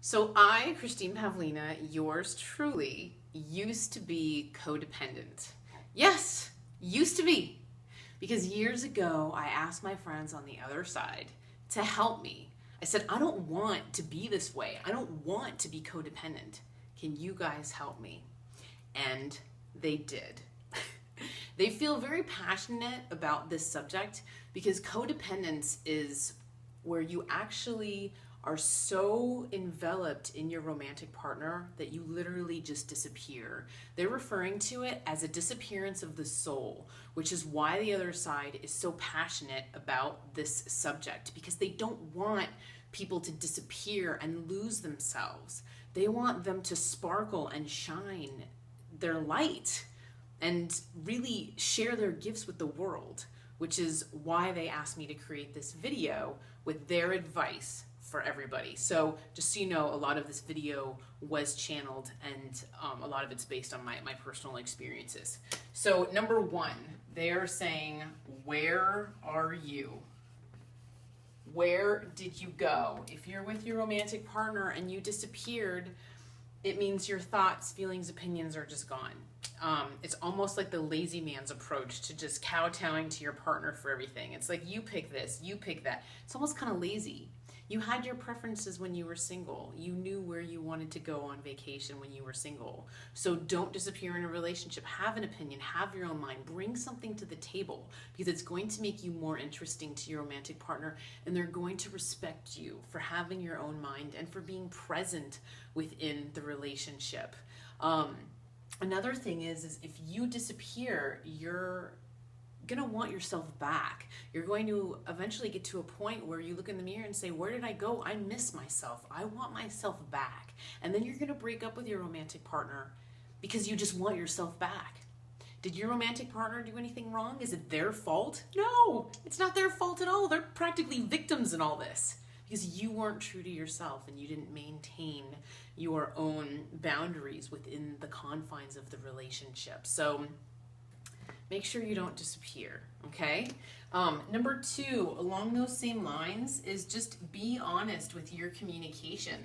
So I, Christine Pavlina, yours truly, used to be codependent. Yes, used to be. Because years ago, I asked my friends on the other side to help me. I said, I don't want to be this way. I don't want to be codependent. Can you guys help me? And they did. They feel very passionate about this subject because codependence is where you actually are so enveloped in your romantic partner that you literally just disappear. They're referring to it as a disappearance of the soul, which is why the other side is so passionate about this subject, because they don't want people to disappear and lose themselves. They want them to sparkle and shine their light and really share their gifts with the world, which is why they asked me to create this video with their advice for everybody. So just so you know, a lot of this video was channeled and a lot of it's based on my personal experiences. So number one, they're saying, where are you? Where did you go? If you're with your romantic partner and you disappeared, it means your thoughts, feelings, opinions are just gone. It's almost like the lazy man's approach to just kowtowing to your partner for everything. It's like, you pick this, you pick that. It's almost kind of lazy. You had your preferences when you were single. You knew where you wanted to go on vacation when you were single. So don't disappear in a relationship. Have an opinion, have your own mind, bring something to the table, because it's going to make you more interesting to your romantic partner, and they're going to respect you for having your own mind and for being present within the relationship. Another thing is if you disappear, you're gonna want yourself back. You're going to eventually get to a point where you look in the mirror and say, where did I go? I miss myself. I want myself back. And then you're gonna break up with your romantic partner because you just want yourself back. Did your romantic partner do anything wrong? Is it their fault? No, it's not their fault at all. They're practically victims in all this because you weren't true to yourself and you didn't maintain your own boundaries within the confines of the relationship. So make sure you don't disappear, okay? Number two, along those same lines, is just be honest with your communication.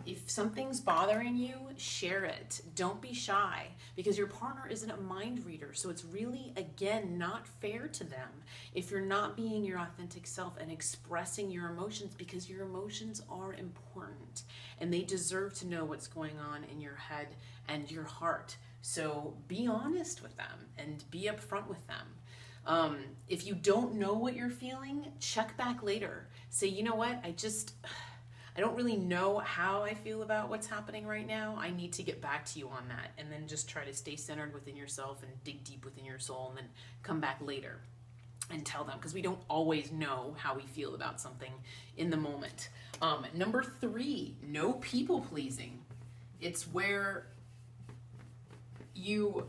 If something's bothering you, share it. Don't be shy, because your partner isn't a mind reader. So it's really, again, not fair to them if you're not being your authentic self and expressing your emotions, because your emotions are important and they deserve to know what's going on in your head and your heart. So be honest with them and be upfront with them. If you don't know what you're feeling, check back later. Say, you know what, I don't really know how I feel about what's happening right now. I need to get back to you on that. And then just try to stay centered within yourself and dig deep within your soul, and then come back later and tell them, because we don't always know how we feel about something in the moment. Number three, no people pleasing. It's where you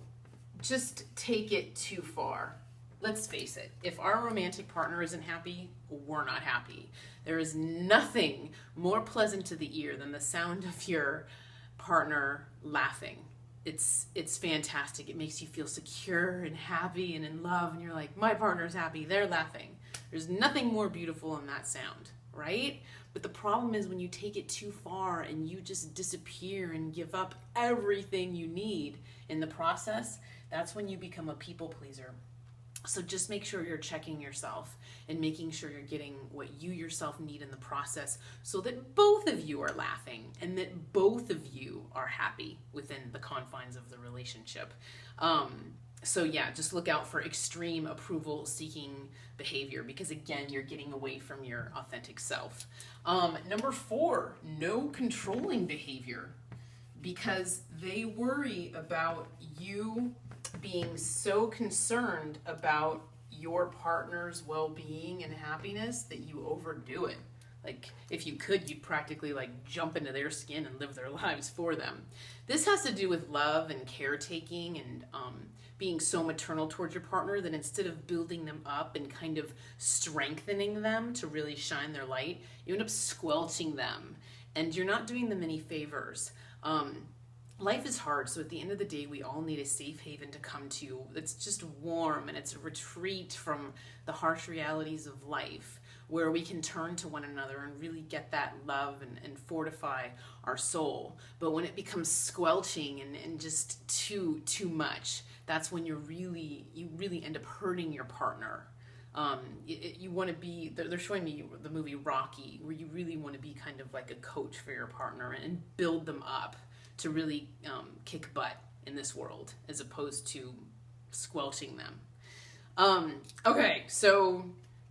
just take it too far. Let's face it, if our romantic partner isn't happy, we're not happy. There is nothing more pleasant to the ear than the sound of your partner laughing. It's fantastic. It makes you feel secure and happy and in love, and you're like, my partner's happy, they're laughing. There's nothing more beautiful than that sound, right? But the problem is when you take it too far and you just disappear and give up everything you need in the process, that's when you become a people pleaser. So just make sure you're checking yourself and making sure you're getting what you yourself need in the process, so that both of you are laughing and that both of you are happy within the confines of the relationship. So yeah, just look out for extreme approval seeking behavior, because again, you're getting away from your authentic self. Number four, no controlling behavior, because they worry about you being so concerned about your partner's well-being and happiness that you overdo it. Like, if you could, you'd practically like jump into their skin and live their lives for them. This has to do with love and caretaking and being so maternal towards your partner that instead of building them up and kind of strengthening them to really shine their light, you end up squelching them, and you're not doing them any favors. Life is hard, so at the end of the day, we all need a safe haven to come to that's just warm, and it's a retreat from the harsh realities of life, where we can turn to one another and really get that love and fortify our soul. But when it becomes squelching and just too much, that's when you really end up hurting your partner. You want to be, they're showing me the movie Rocky, where you really want to be kind of like a coach for your partner and build them up to really kick butt in this world, as opposed to squelching them. Okay, so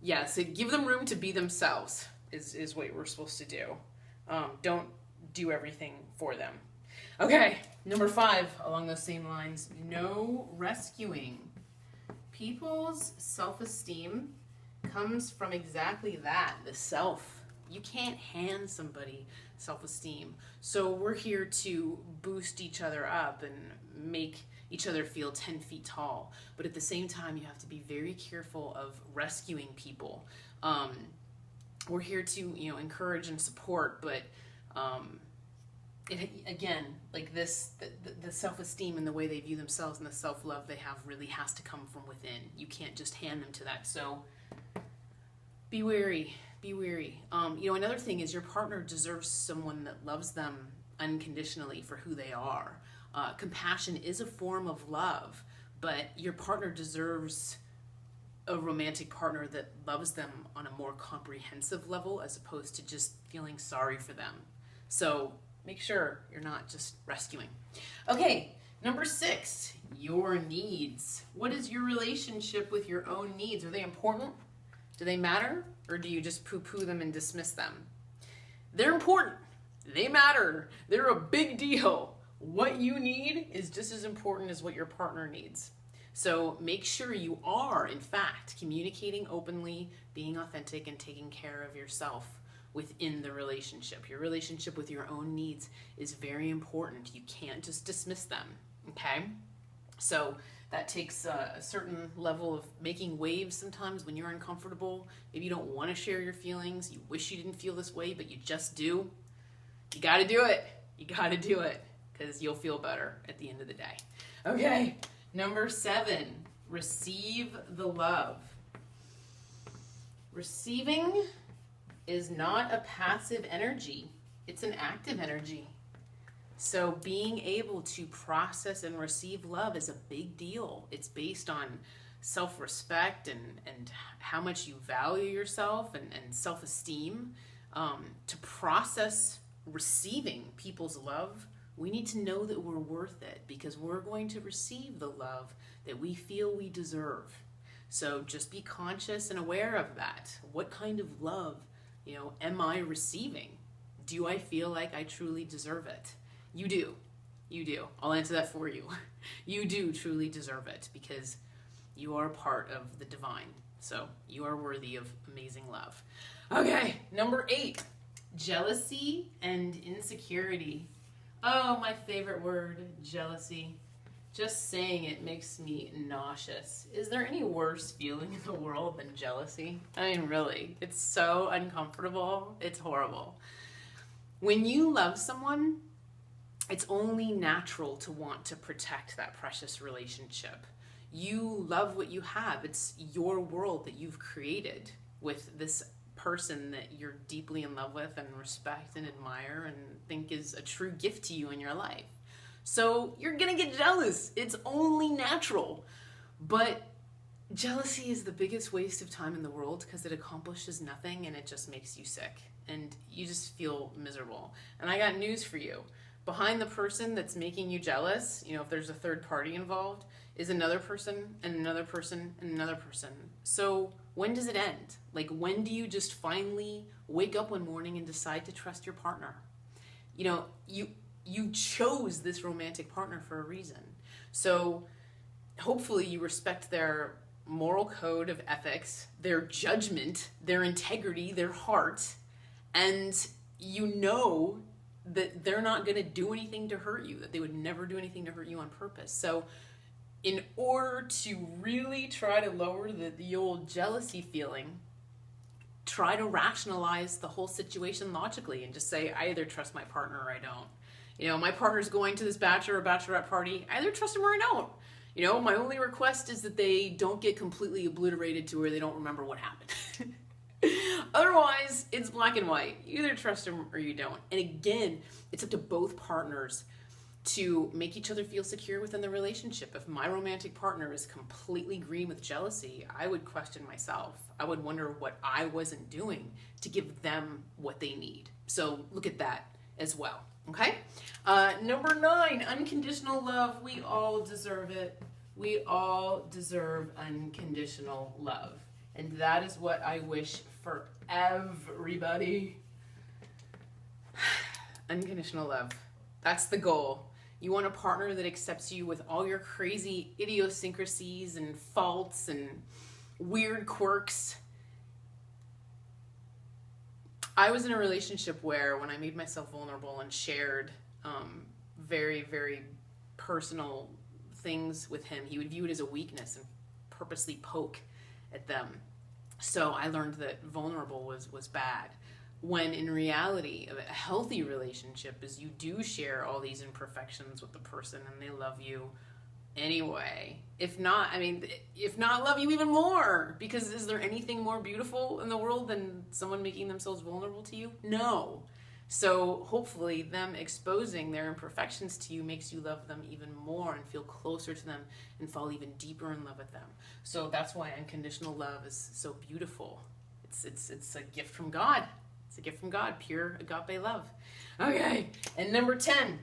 yeah, so give them room to be themselves is what we're supposed to do. Don't do everything for them. Okay, number 5, along those same lines, no rescuing. People's self-esteem comes from exactly that, the self. You can't hand somebody self-esteem. So we're here to boost each other up and make each other feel 10 feet tall. But at the same time, you have to be very careful of rescuing people. We're here to, encourage and support, but again, like this, the self-esteem and the way they view themselves and the self-love they have really has to come from within. You can't just hand them to that. So be wary, be wary. Another thing is your partner deserves someone that loves them unconditionally for who they are. Compassion is a form of love, but your partner deserves a romantic partner that loves them on a more comprehensive level, as opposed to just feeling sorry for them. So make sure you're not just rescuing. Okay, number 6, your needs. What is your relationship with your own needs? Are they important? Do they matter? Or do you just poo-poo them and dismiss them? They're important. They matter. They're a big deal. What you need is just as important as what your partner needs. So make sure you are, in fact, communicating openly, being authentic, and taking care of yourself within the relationship. Your relationship with your own needs is very important. You can't just dismiss them, okay? So that takes a certain level of making waves sometimes when you're uncomfortable. Maybe you don't want to share your feelings. You wish you didn't feel this way, but you just do. You got to do it. You got to do it, because you'll feel better at the end of the day. Okay, number 7, receive the love. Receiving is not a passive energy. It's an active energy. So being able to process and receive love is a big deal. It's based on self-respect and how much you value yourself and self-esteem. To process receiving people's love, we need to know that we're worth it, because we're going to receive the love that we feel we deserve. So just be conscious and aware of that. What kind of love, am I receiving? Do I feel like I truly deserve it? You do. You do. I'll answer that for you. You do truly deserve it, because you are part of the divine. So you are worthy of amazing love. Okay, number 8, jealousy and insecurity. Oh, my favorite word, jealousy. Just saying it makes me nauseous. Is there any worse feeling in the world than jealousy? I mean, really, it's so uncomfortable. It's horrible. When you love someone, it's only natural to want to protect that precious relationship. You love what you have. It's your world that you've created with this person that you're deeply in love with and respect and admire and think is a true gift to you in your life. So you're gonna get jealous. It's only natural. But jealousy is the biggest waste of time in the world, because it accomplishes nothing and it just makes you sick and you just feel miserable. And I got news for you. Behind the person that's making you jealous, if there's a third party involved, is another person and another person and another person. So when does it end? Like, when do you just finally wake up one morning and decide to trust your partner? You chose this romantic partner for a reason. So hopefully you respect their moral code of ethics, their judgment, their integrity, their heart, and that they're not going to do anything to hurt you, that they would never do anything to hurt you on purpose. So in order to really try to lower the old jealousy feeling, try to rationalize the whole situation logically and just say, I either trust my partner or I don't. My partner's going to this bachelor or bachelorette party, I either trust him or I don't. My only request is that they don't get completely obliterated to where they don't remember what happened. Otherwise, it's black and white. You either trust them or you don't. And again, it's up to both partners to make each other feel secure within the relationship. If my romantic partner is completely green with jealousy, I would question myself. I would wonder what I wasn't doing to give them what they need. So look at that as well. Okay? Number 9, unconditional love. We all deserve it. We all deserve unconditional love. And that is what I wish for everybody. Unconditional love. That's the goal. You want a partner that accepts you with all your crazy idiosyncrasies and faults and weird quirks. I was in a relationship where when I made myself vulnerable and shared very, very personal things with him, he would view it as a weakness and purposely poke at them. So I learned that vulnerable was bad. When in reality, a healthy relationship is you do share all these imperfections with the person and they love you anyway. If not, love you even more. Because is there anything more beautiful in the world than someone making themselves vulnerable to you? No. So hopefully them exposing their imperfections to you makes you love them even more and feel closer to them and fall even deeper in love with them. So that's why unconditional love is so beautiful. It's a gift from God. It's a gift from God, pure agape love. Okay, and number 10.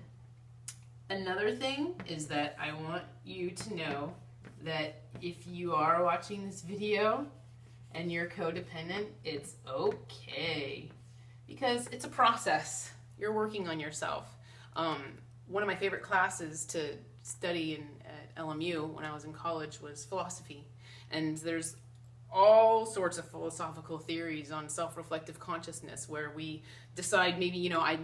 Another thing is that I want you to know that if you are watching this video and you're codependent, it's okay. Because it's a process. You're working on yourself. One of my favorite classes to study at LMU when I was in college was philosophy. And there's all sorts of philosophical theories on self-reflective consciousness where we decide maybe, I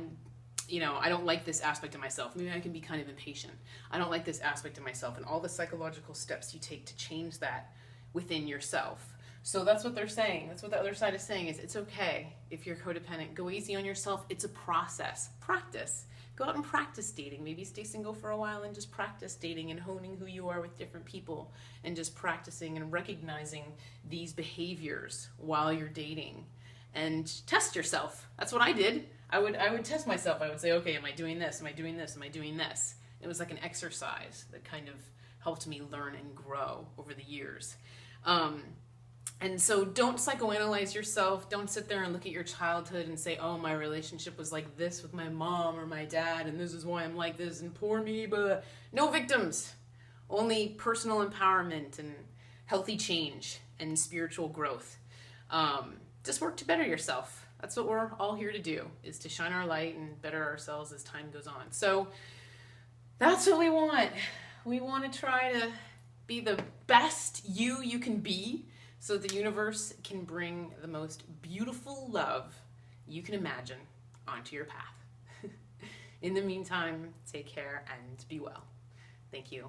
don't like this aspect of myself. Maybe I can be kind of impatient. I don't like this aspect of myself, and all the psychological steps you take to change that within yourself. So that's what they're saying. That's what the other side is saying, is it's okay if you're codependent. Go easy on yourself. It's a process. Practice. Go out and practice dating. Maybe stay single for a while and just practice dating and honing who you are with different people and just practicing and recognizing these behaviors while you're dating. And test yourself. That's what I did. I would test myself. I would say, okay, am I doing this? Am I doing this? Am I doing this? It was like an exercise that kind of helped me learn and grow over the years. And so don't psychoanalyze yourself. Don't sit there and look at your childhood and say, oh, my relationship was like this with my mom or my dad, and this is why I'm like this, and poor me, but no victims. Only personal empowerment and healthy change and spiritual growth. Just work to better yourself. That's what we're all here to do, is to shine our light and better ourselves as time goes on. So that's what we want. We want to try to be the best you can be, so the universe can bring the most beautiful love you can imagine onto your path. In the meantime, take care and be well. Thank you.